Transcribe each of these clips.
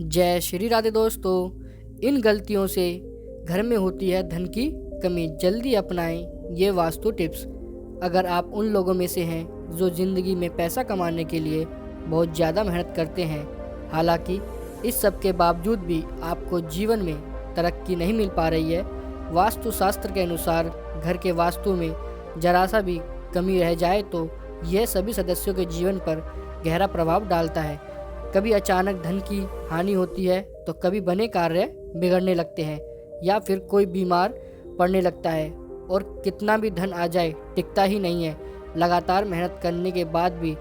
जय श्री राधे दोस्तों। इन गलतियों से घर में होती है धन की कमी। जल्दी अपनाएं ये वास्तु टिप्स। अगर आप उन लोगों में से हैं जो ज़िंदगी में पैसा कमाने के लिए बहुत ज़्यादा मेहनत करते हैं, हालांकि इस सब के बावजूद भी आपको जीवन में तरक्की नहीं मिल पा रही है, वास्तु शास्त्र के अनुसार घर के वास्तु में जरा सा भी कमी रह जाए तो यह सभी सदस्यों के जीवन पर गहरा प्रभाव डालता है। कभी अचानक धन की हानि होती है तो कभी बने कार्य बिगड़ने लगते हैं या फिर कोई बीमार पड़ने लगता है और कितना भी धन आ जाए टिकता ही नहीं है। लगातार मेहनत करने के बाद भी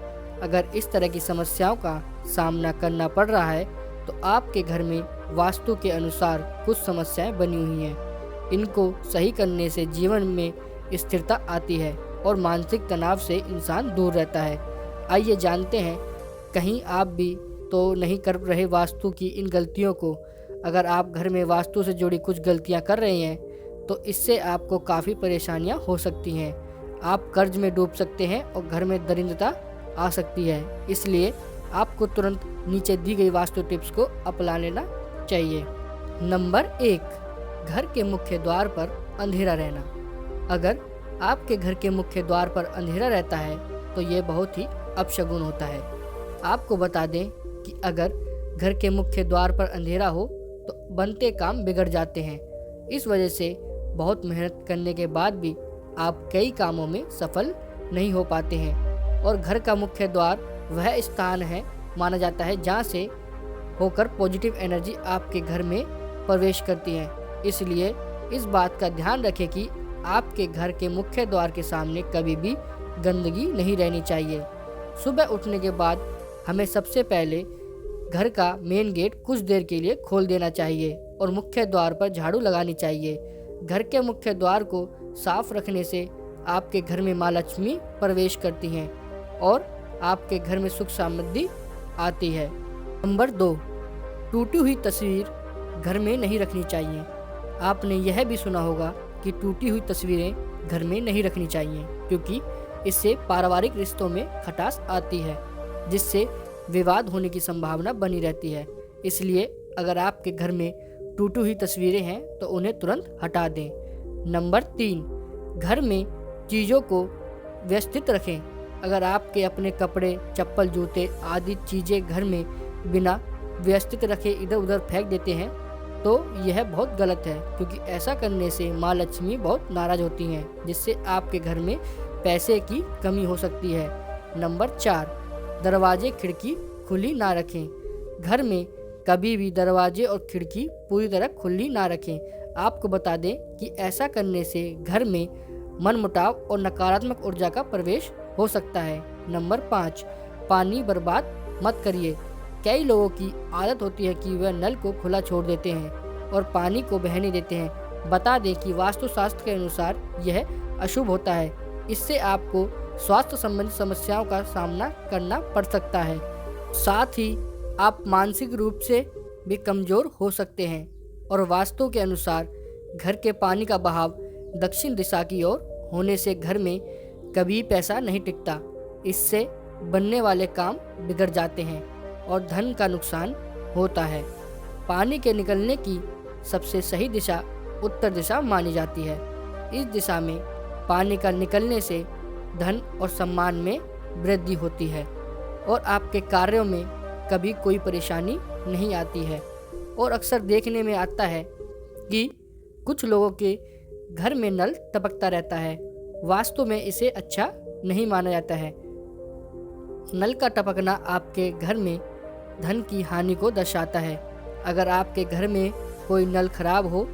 अगर इस तरह की समस्याओं का सामना करना पड़ रहा है तो आपके घर में वास्तु के अनुसार कुछ समस्याएं बनी हुई हैं। इनको सही करने से जीवन में स्थिरता आती है और मानसिक तनाव से इंसान दूर रहता है। आइए जानते हैं, कहीं आप भी तो नहीं कर रहे वास्तु की इन गलतियों को। अगर आप घर में वास्तु से जुड़ी कुछ गलतियां कर रहे हैं तो इससे आपको काफ़ी परेशानियां हो सकती हैं। आप कर्ज में डूब सकते हैं और घर में दरिद्रता आ सकती है। इसलिए आपको तुरंत नीचे दी गई वास्तु टिप्स को अपना लेना चाहिए। नंबर 1, घर के मुख्य द्वार पर अंधेरा रहना। अगर आपके घर के मुख्य द्वार पर अंधेरा रहता है तो ये बहुत ही अपशगुन होता है। आपको बता दें कि अगर घर के मुख्य द्वार पर अंधेरा हो तो बनते काम बिगड़ जाते हैं। इस वजह से बहुत मेहनत करने के बाद भी आप कई कामों में सफल नहीं हो पाते हैं। और घर का मुख्य द्वार वह स्थान है माना जाता है जहाँ से होकर पॉजिटिव एनर्जी आपके घर में प्रवेश करती है। इसलिए इस बात का ध्यान रखें कि आपके घर के मुख्य द्वार के सामने कभी भी गंदगी नहीं रहनी चाहिए। सुबह उठने के बाद हमें सबसे पहले घर का मेन गेट कुछ देर के लिए खोल देना चाहिए और मुख्य द्वार पर झाड़ू लगानी चाहिए। घर के मुख्य द्वार को साफ रखने से आपके घर में माँ लक्ष्मी प्रवेश करती हैं और आपके घर में सुख समृद्धि आती है। नंबर 2, टूटी हुई तस्वीर घर में नहीं रखनी चाहिए। आपने यह भी सुना होगा कि टूटी हुई तस्वीरें घर में नहीं रखनी चाहिए क्योंकि इससे पारिवारिक रिश्तों में खटास आती है, जिससे विवाद होने की संभावना बनी रहती है। इसलिए अगर आपके घर में टूटी हुई तस्वीरें हैं तो उन्हें तुरंत हटा दें। नंबर 3, घर में चीज़ों को व्यवस्थित रखें। अगर आपके अपने कपड़े, चप्पल, जूते आदि चीज़ें घर में बिना व्यवस्थित रखे इधर उधर फेंक देते हैं तो यह बहुत गलत है, क्योंकि ऐसा करने से माँ लक्ष्मी बहुत नाराज़ होती हैं, जिससे आपके घर में पैसे की कमी हो सकती है। नंबर 4, दरवाजे खिड़की खुली ना रखें। घर में कभी भी दरवाजे और खिड़की पूरी तरह खुली ना रखें। आपको बता दें कि ऐसा करने से घर में मनमुटाव और नकारात्मक ऊर्जा का प्रवेश हो सकता है। नंबर 5, पानी बर्बाद मत करिए। कई लोगों की आदत होती है कि वह नल को खुला छोड़ देते हैं और पानी को बहने देते हैं। बता दें कि वास्तुशास्त्र के अनुसार यह अशुभ होता है। इससे आपको स्वास्थ्य संबंधी समस्याओं का सामना करना पड़ सकता है। साथ ही आप मानसिक रूप से भी कमज़ोर हो सकते हैं। और वास्तु के अनुसार घर के पानी का बहाव दक्षिण दिशा की ओर होने से घर में कभी पैसा नहीं टिकता। इससे बनने वाले काम बिगड़ जाते हैं और धन का नुकसान होता है। पानी के निकलने की सबसे सही दिशा उत्तर दिशा मानी जाती है। इस दिशा में पानी का निकलने से धन और सम्मान में वृद्धि होती है और आपके कार्यों में कभी कोई परेशानी नहीं आती है। और अक्सर देखने में आता है कि कुछ लोगों के घर में नल टपकता रहता है। वास्तु में इसे अच्छा नहीं माना जाता है। नल का टपकना आपके घर में धन की हानि को दर्शाता है। अगर आपके घर में कोई नल खराब हो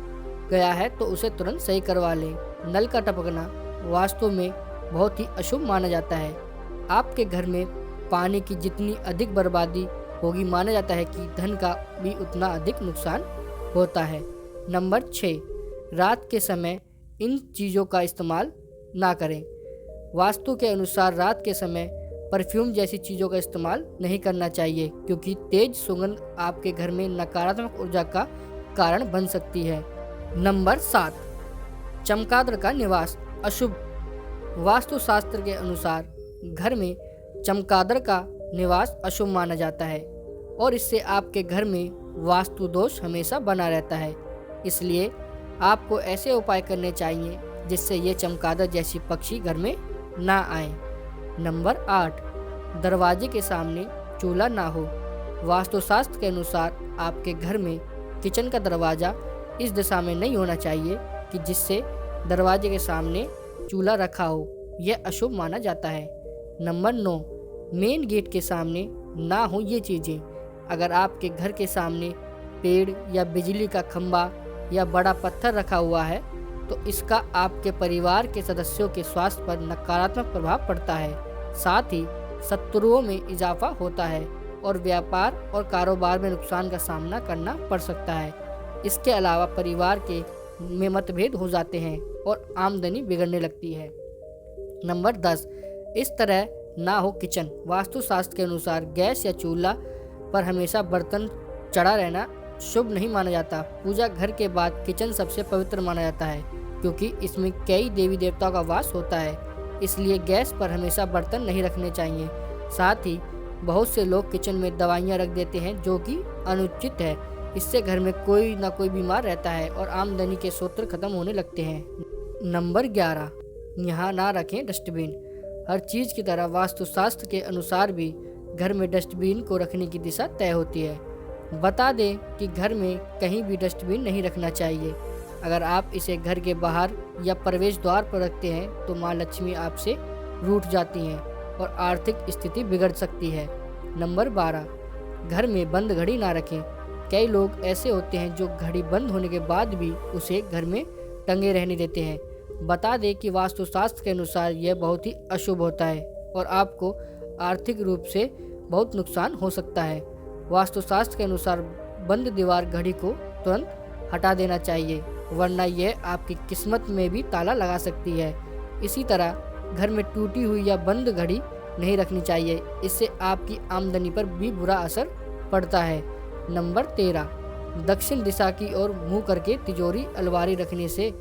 गया है तो उसे तुरंत सही करवा लें। नल का टपकना वास्तु में बहुत ही अशुभ माना जाता है। आपके घर में पानी की जितनी अधिक बर्बादी होगी, माना जाता है कि धन का भी उतना अधिक नुकसान होता है। नंबर 6, रात के समय इन चीज़ों का इस्तेमाल ना करें। वास्तु के अनुसार रात के समय परफ्यूम जैसी चीज़ों का इस्तेमाल नहीं करना चाहिए, क्योंकि तेज सुगंध आपके घर में नकारात्मक ऊर्जा का कारण बन सकती है। नंबर 7, चमगादड़ का निवास अशुभ। वास्तुशास्त्र के अनुसार घर में चमगादड़ का निवास अशुभ माना जाता है और इससे आपके घर में वास्तु दोष हमेशा बना रहता है। इसलिए आपको ऐसे उपाय करने चाहिए जिससे ये चमगादड़ जैसी पक्षी घर में ना आए। नंबर 8, दरवाजे के सामने चूल्हा ना हो। वास्तुशास्त्र के अनुसार आपके घर में किचन का दरवाज़ा इस दिशा में नहीं होना चाहिए कि जिससे दरवाजे के सामने चूल्हा रखा हो, यह अशुभ माना जाता है। नंबर 9, मेन गेट के सामने ना हो ये चीज़ें। अगर आपके घर के सामने पेड़ या बिजली का खंभा या बड़ा पत्थर रखा हुआ है तो इसका आपके परिवार के सदस्यों के स्वास्थ्य पर नकारात्मक प्रभाव पड़ता है। साथ ही शत्रुओं में इजाफा होता है और व्यापार और कारोबार में नुकसान का सामना करना पड़ सकता है। इसके अलावा परिवार के में मतभेद हो जाते हैं और आमदनी बिगड़ने लगती है। नंबर 10, इस तरह ना हो किचन। वास्तुशास्त्र के अनुसार गैस या चूल्हा पर हमेशा बर्तन चढ़ा रहना शुभ नहीं माना जाता। पूजा घर के बाद किचन सबसे पवित्र माना जाता है क्योंकि इसमें कई देवी देवताओं का वास होता है। इसलिए गैस पर हमेशा बर्तन नहीं रखने चाहिए। साथ ही बहुत से लोग किचन में दवाइयाँ रख देते हैं जो कि अनुचित है। इससे घर में कोई ना कोई बीमार रहता है और आमदनी के स्रोत खत्म होने लगते हैं। नंबर 11, यहाँ ना रखें डस्टबिन। हर चीज़ की तरह वास्तुशास्त्र के अनुसार भी घर में डस्टबिन को रखने की दिशा तय होती है। बता दें कि घर में कहीं भी डस्टबिन नहीं रखना चाहिए। अगर आप इसे घर के बाहर या प्रवेश द्वार पर रखते हैं तो माँ लक्ष्मी आपसे रूठ जाती हैं और आर्थिक स्थिति बिगड़ सकती है। नंबर 12, घर में बंद घड़ी ना रखें। कई लोग ऐसे होते हैं जो घड़ी बंद होने के बाद भी उसे घर में टंगे रहने देते हैं। बता दें कि वास्तुशास्त्र के अनुसार यह बहुत ही अशुभ होता है और आपको आर्थिक रूप से बहुत नुकसान हो सकता है। वास्तुशास्त्र के अनुसार बंद दीवार घड़ी को तुरंत हटा देना चाहिए, वरना यह आपकी किस्मत में भी ताला लगा सकती है। इसी तरह घर में टूटी हुई या बंद घड़ी नहीं रखनी चाहिए, इससे आपकी आमदनी पर भी बुरा असर पड़ता है। नंबर 13, दक्षिण दिशा की ओर मुंह करके तिजोरी अलमारी रखने से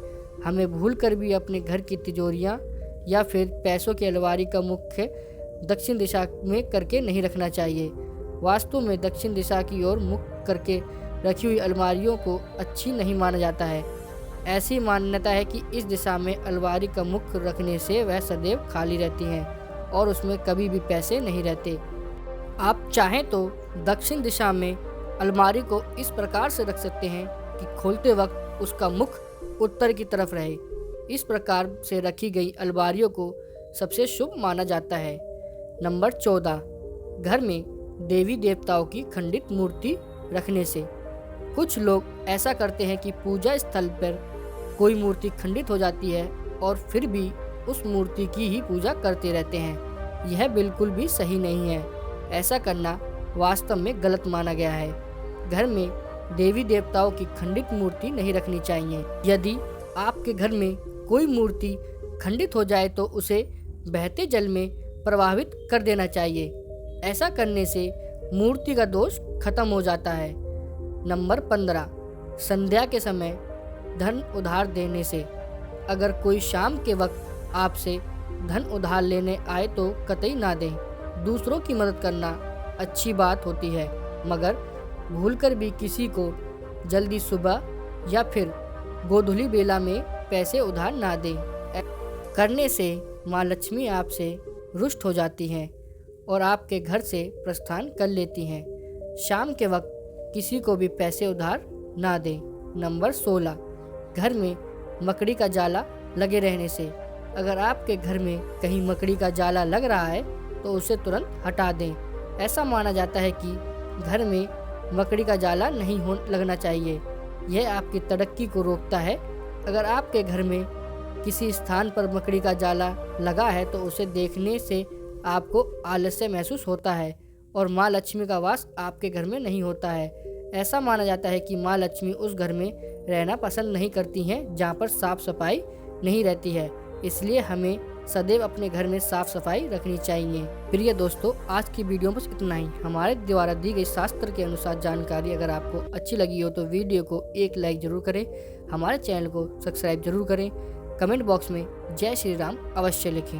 हमें भूलकर भी अपने घर की तिजोरियां या फिर पैसों की अलमारी का मुख्य दक्षिण दिशा में करके नहीं रखना चाहिए। वास्तु में दक्षिण दिशा की ओर मुख करके रखी हुई अलमारियों को अच्छी नहीं माना जाता है। ऐसी मान्यता है कि इस दिशा में अलमारी का मुख रखने से वह सदैव खाली रहती हैं और उसमें कभी भी पैसे नहीं रहते। आप चाहें तो दक्षिण दिशा में अलमारी को इस प्रकार से रख सकते हैं कि खोलते वक्त उसका मुख उत्तर की तरफ रहे। इस प्रकार से रखी गई अलमारियों को सबसे शुभ माना जाता है। नंबर 14, घर में देवी देवताओं की खंडित मूर्ति रखने से कुछ लोग ऐसा करते हैं कि पूजा स्थल पर कोई मूर्ति खंडित हो जाती है और फिर भी उस मूर्ति की ही पूजा करते रहते हैं। यह बिल्कुल भी सही नहीं है। ऐसा करना वास्तव में गलत माना गया है। घर में देवी देवताओं की खंडित मूर्ति नहीं रखनी चाहिए। यदि आपके घर में कोई मूर्ति खंडित हो जाए तो उसे बहते जल में प्रवाहित कर देना चाहिए। ऐसा करने से मूर्ति का दोष खत्म हो जाता है। नंबर 15, संध्या के समय धन उधार देने से अगर कोई शाम के वक्त आपसे धन उधार लेने आए तो कतई ना दें। दूसरों की मदद करना अच्छी बात होती है, मगर भूलकर भी किसी को जल्दी सुबह या फिर गोधूली बेला में पैसे उधार ना दें। करने से माँ लक्ष्मी आपसे रुष्ट हो जाती हैं और आपके घर से प्रस्थान कर लेती हैं। शाम के वक्त किसी को भी पैसे उधार ना दें। नंबर 16, घर में मकड़ी का जाला लगे रहने से अगर आपके घर में कहीं मकड़ी का जाला लग रहा है तो उसे तुरंत हटा दें। ऐसा माना जाता है कि घर में मकड़ी का जाला नहीं लगना चाहिए। यह आपकी तरक्की को रोकता है। अगर आपके घर में किसी स्थान पर मकड़ी का जाला लगा है तो उसे देखने से आपको आलस्य महसूस होता है और माँ लक्ष्मी का वास आपके घर में नहीं होता है। ऐसा माना जाता है कि माँ लक्ष्मी उस घर में रहना पसंद नहीं करती हैं जहाँ पर साफ सफाई नहीं रहती है। इसलिए हमें सदैव अपने घर में साफ सफाई रखनी चाहिए। प्रिय दोस्तों, आज की वीडियो में बस इतना ही। हमारे द्वारा दी गई शास्त्र के अनुसार जानकारी अगर आपको अच्छी लगी हो तो वीडियो को एक लाइक जरूर करें, हमारे चैनल को सब्सक्राइब जरूर करें, कमेंट बॉक्स में जय श्री राम अवश्य लिखें।